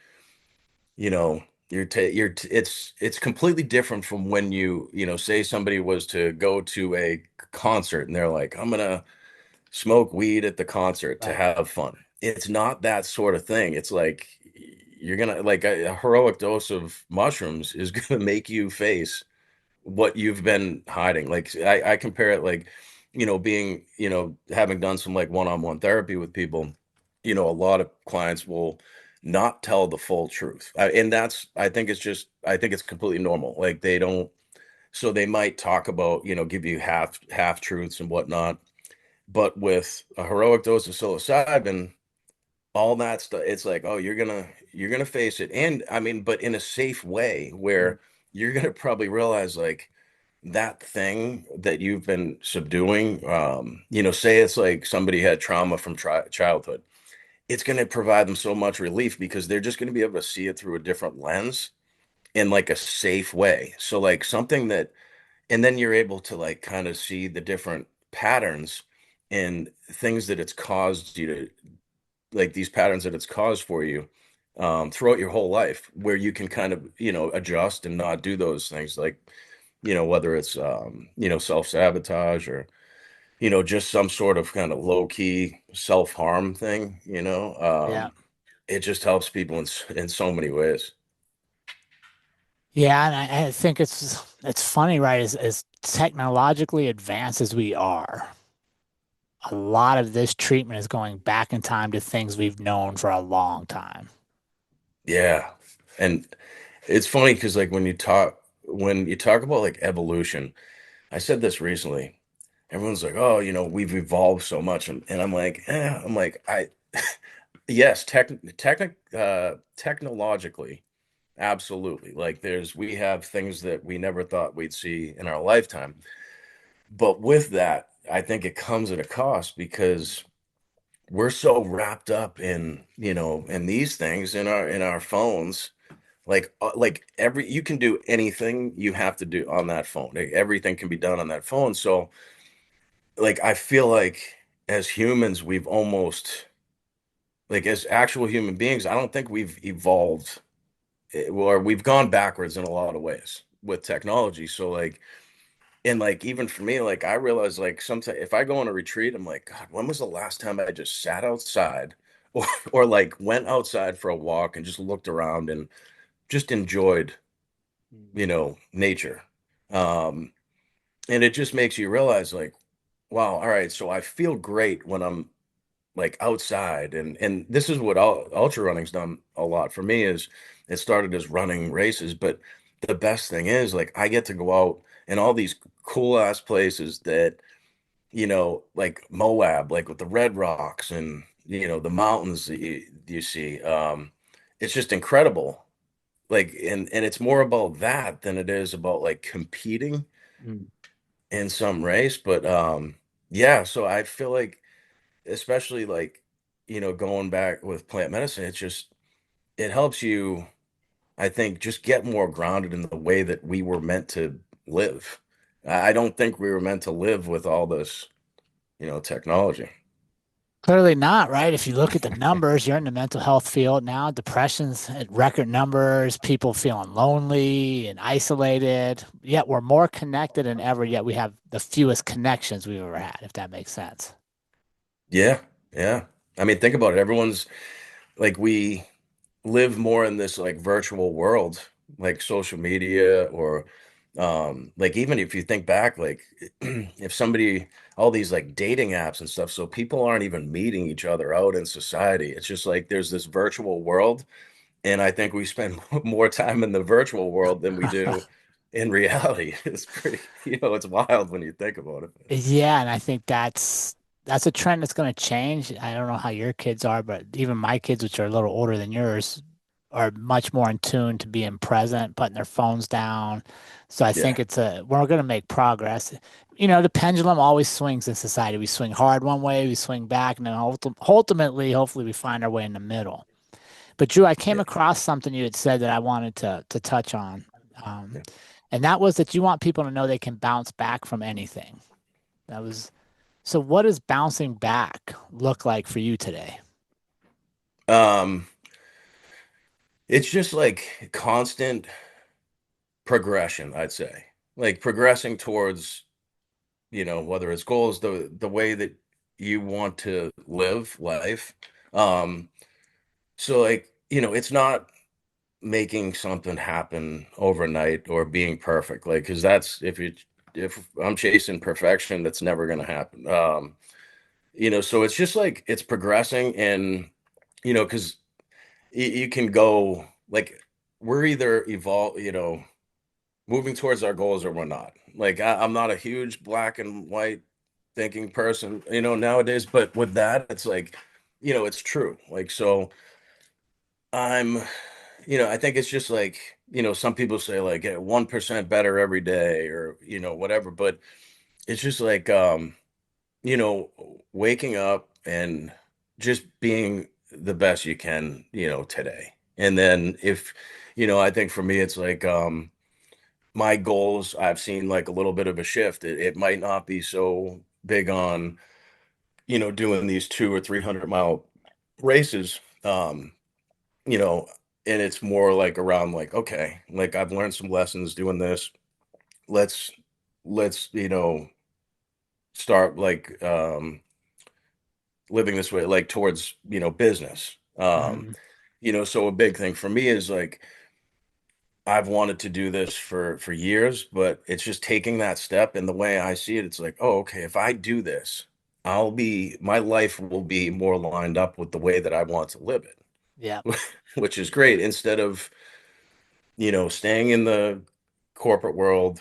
you know, it's completely different from when say somebody was to go to a concert and they're like, I'm gonna smoke weed at the concert to Right. have fun. It's not that sort of thing. It's like you're gonna like a heroic dose of mushrooms is gonna make you face what you've been hiding. Like I compare it like, being, having done some like one-on-one therapy with people, a lot of clients will not tell the full truth. And I think it's completely normal. Like they don't, so they might talk about, give you half truths and whatnot. But with a heroic dose of psilocybin, all that stuff, it's like, oh, you're gonna face it. And I mean, but in a safe way Mm. where you're gonna probably realize like that thing that you've been subduing, say it's like somebody had trauma from childhood, it's going to provide them so much relief because they're just going to be able to see it through a different lens in like a safe way. So like something that, and then you're able to like kind of see the different patterns and things that it's caused you to, like these patterns that it's caused for you throughout your whole life, where you can kind of, adjust and not do those things. Like, whether it's, self-sabotage or, just some sort of kind of low-key self-harm thing, Yeah. it just helps people in so many ways. Yeah, and I think it's funny, right? As technologically advanced as we are, a lot of this treatment is going back in time to things we've known for a long time. Yeah. And it's funny because like when you talk about like evolution, I said this recently. Everyone's like, oh, we've evolved so much. And I'm like, I'm like, yes, technologically, absolutely. Like we have things that we never thought we'd see in our lifetime. But with that, I think it comes at a cost because we're so wrapped up in these things in our phones. Like every you can do anything you have to do on that phone. Like, everything can be done on that phone. So like I feel like as humans, we've almost like as actual human beings, I don't think we've evolved, or we've gone backwards in a lot of ways with technology. So like, and like even for me, like I realize like sometimes if I go on a retreat, I'm like, God, when was the last time I just sat outside or like went outside for a walk and just looked around and just enjoyed, Mm. nature. Um, and it just makes you realize like, wow, all right, so I feel great when I'm like outside, and this is what ultra running's done a lot for me. Is it started as running races, but the best thing is like I get to go out in all these cool ass places that, like Moab, like with the red rocks and the mountains that you see. It's just incredible. Like, and it's more about that than it is about like competing Mm. in some race. But yeah, so I feel like, especially like, going back with plant medicine, it helps you, I think, just get more grounded in the way that we were meant to live. I don't think we were meant to live with all this, technology. Clearly not, right? If you look at the numbers, you're in the mental health field now, depression's at record numbers, people feeling lonely and isolated. Yet we're more connected than ever, yet we have the fewest connections we've ever had, if that makes sense. Yeah, yeah. I mean, think about it. Everyone's like, we live more in this like virtual world, like social media, or like even if you think back, like if somebody, all these like dating apps and stuff, so people aren't even meeting each other out in society. It's just like there's this virtual world, and I think we spend more time in the virtual world than we do in reality. It's pretty, it's wild when you think about it. Yeah, and I think that's a trend that's going to change. I don't know how your kids are, but even my kids, which are a little older than yours, are much more in tune to being present, putting their phones down. So I think Yeah, we're going to make progress. You know, the pendulum always swings in society. We swing hard one way, we swing back, and then ultimately, hopefully, we find our way in the middle. But Drew, I came yeah, across something you had said that I wanted to touch on, um, yeah. and that was that you want people to know they can bounce back from anything. That was So what does bouncing back look like for you today? Um, it's just like constant progression, I'd say. Like progressing towards, whether it's goals, the way that you want to live life. Um, so like, it's not making something happen overnight or being perfect. Like, because that's if I'm chasing perfection, that's never gonna happen. So it's just like it's progressing and because you can go like we're either moving towards our goals or we're not. Like I'm not a huge black and white thinking person, nowadays, but with that, it's like, it's true. Like so I'm I think it's just like, some people say like 1% better every day or, whatever, but it's just like you know, waking up and just being the best you can, today. And then if, I think for me, it's like, my goals, I've seen like a little bit of a shift. It might not be so big on, doing these 200 or 300 mile races. You know, and it's more like around like, okay, like I've learned some lessons doing this. Let's, let's, start like, living this way, like towards, business. Mhm. So a big thing for me is like I've wanted to do this for years, but it's just taking that step. And the way I see it, it's like, oh, okay, if I do this, my life will be more lined up with the way that I want to live Yeah. it, which is great. Instead of, staying in the corporate world,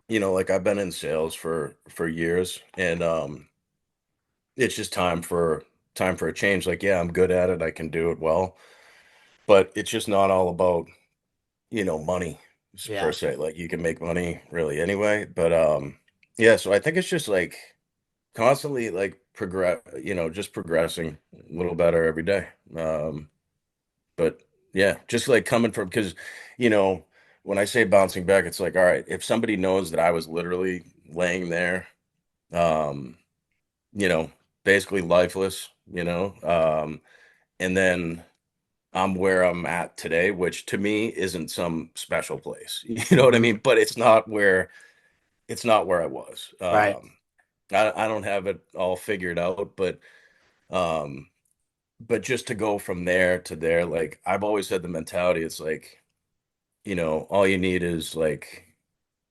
like I've been in sales for years, and it's just time for a change. Like, yeah, I'm good at it. I can do it well, but it's just not all about, money per Yeah. se. Like you can make money really anyway, but yeah, so I think it's just like constantly like just progressing a little better every day. But yeah, just like coming from because, you know, when I say bouncing back, it's like, all right, if somebody knows that I was literally laying there, um, you know, basically lifeless, and then I'm where I'm at today, which to me isn't some special place. You know what I Mhm. mean? But it's not where I was. Right. I don't have it all figured out, um, but just to go from there to there, like I've always had the mentality, it's like, all you need is like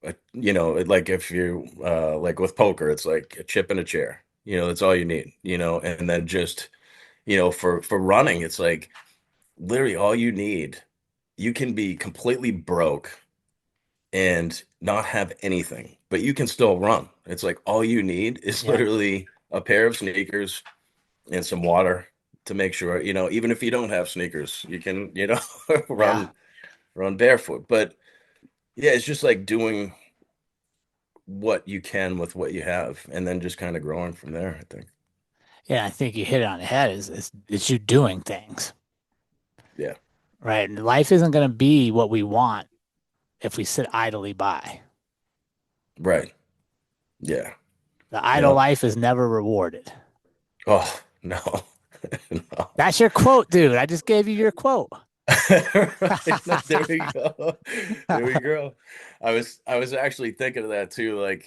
like if you like with poker, it's like a chip and a chair. That's all you need, and then just, for running, it's like literally all you need. You can be completely broke and not have anything, but you can still run. It's like all you need is Yeah. literally a pair of sneakers and some water to make sure, even if you don't have sneakers, you can, Yeah. run barefoot. But yeah, it's just like doing what you can with what you have and then just kind of growing from there, I think. Yeah. I think you hit it on the head is you doing things, Yeah. right? And life isn't going to be what we want if we sit idly by. Right. Yeah. The idle Yeah. life is never rewarded. Oh, no. No. That's your quote, dude. I just gave you your quote. Right. No, there we go. There we go. I was actually thinking of that too. Like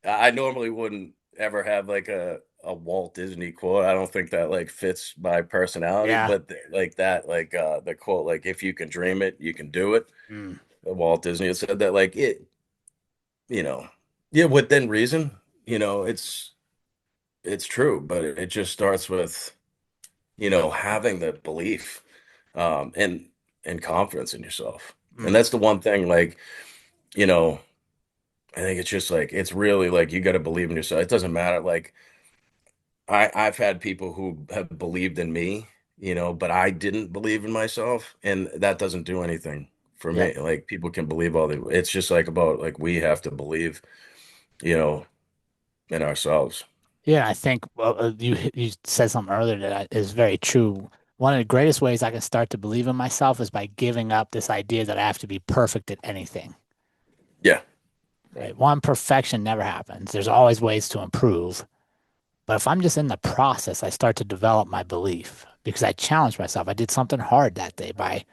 I normally wouldn't ever have like a Walt Disney quote. I don't think that like fits my personality, Yeah. but like that, like the quote, like if you can dream it, you can do it. Mm. Walt Disney had said that like you know, yeah, within reason, it's true, but it just starts with, having the belief and confidence in yourself. And Mm. that's the one thing, like, you know, I think it's just like it's really like you got to believe in yourself. It doesn't matter. Like I've had people who have believed in me, but I didn't believe in myself, and that doesn't do anything for Yep. me. Like people can believe all the it's just like about like we have to believe, you know, in ourselves. Yeah, I think you said something earlier is very true. One of the greatest ways I can start to believe in myself is by giving up this idea that I have to be perfect at anything. Yeah. Right? One, perfection never happens. There's always ways to improve. But if I'm just in the process, I start to develop my belief because I challenged myself. I did something hard that day by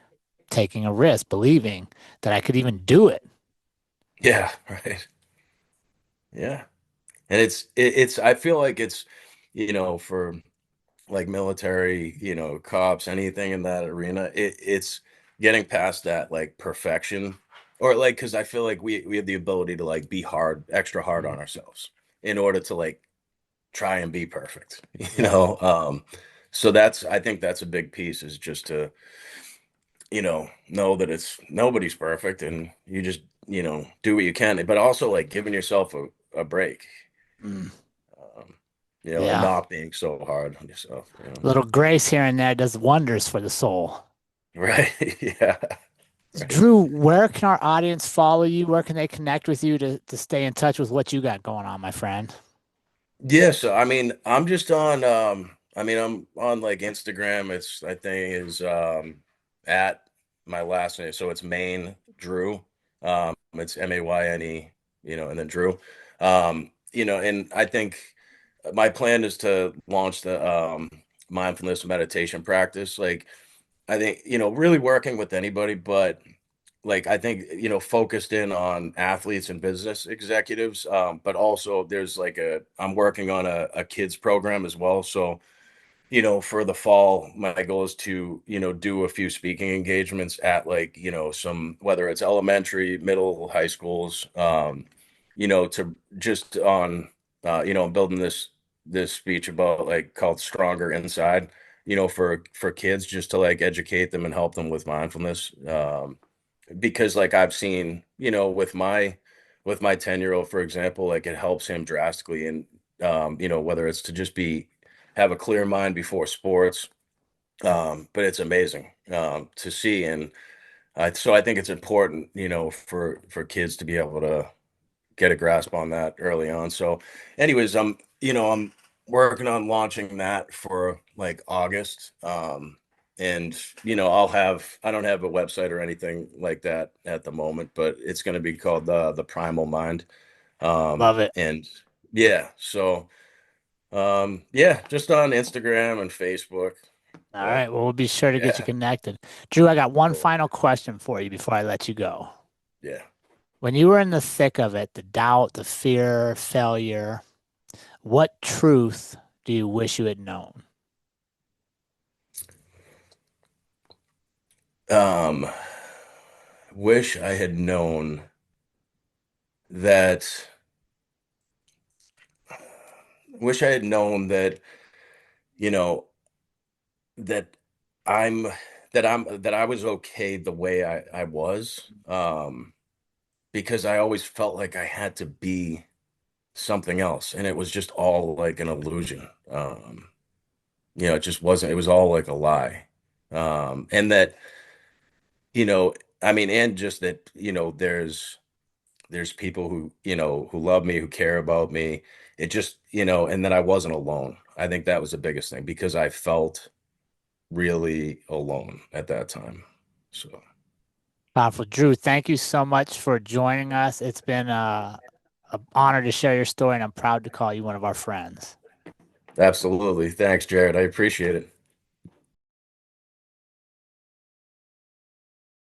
taking a risk, believing that I could even do it. Yeah, right. Yeah. And it's I feel like it's, for like military, cops, anything in that arena, it's getting past that like perfection, or like, because I feel like we have the ability to like be hard, extra hard on ourselves in order to like try and be perfect, you Yeah. know. So that's I think that's a big piece, is just to, know that it's nobody's perfect, and you just, do what you can, but also like giving yourself a break, Mm. um, and Yeah. not being so hard on yourself, A little grace here and there does wonders for the soul. Right. Yeah. So Right. Drew, where can our audience follow you? Where can they connect with you to stay in touch with what you got going on, my friend? Yeah, so I mean, I'm just on I'm on like Instagram. It's I think is at my last name. So it's Maine Drew. It's Mayne, and then Drew. And I think my plan is to launch the mindfulness meditation practice. Like, I think, really working with anybody, but like, I think, focused in on athletes and business executives. But also there's like I'm working on a kids program as well. So, for the fall, my goal is to, do a few speaking engagements at like, some, whether it's elementary, middle, high schools, to just on, I'm building this speech about like called Stronger Inside, for kids, just to like educate them and help them with mindfulness. Because like I've seen, with my 10-year-old, for example, like it helps him drastically. And whether it's to just have a clear mind before sports. But it's amazing to see. And so I think it's important, for kids to be able to get a grasp on that early on. So, anyways, I'm working on launching that for like August. And I don't have a website or anything like that at the moment, but it's going to be called the Primal Mind. Love it. And yeah, so yeah, just on Instagram and Facebook. All But right. Well, we'll be sure to get you yeah, connected. Drew, I got one cool. final question for you before I let you go. Yeah. When you were in the thick of it, the doubt, the fear, failure, what truth do you wish you had known? Um, wish I had known that, wish I had known that, you know, that I'm, that I was okay the way I was. Because I always felt like I had to be something else, and it was just all like an illusion. It just wasn't, it was all like a lie. And that, you know, I mean, and just that, there's people who, who love me, who care about me. It just, and that I wasn't alone. I think that was the biggest thing, because I felt really alone at that time. So Powerful. Drew, thank you so much for joining us. It's been a honor to share your story, and I'm proud to call you one of our friends. absolutely. Thanks, Jared. I appreciate it.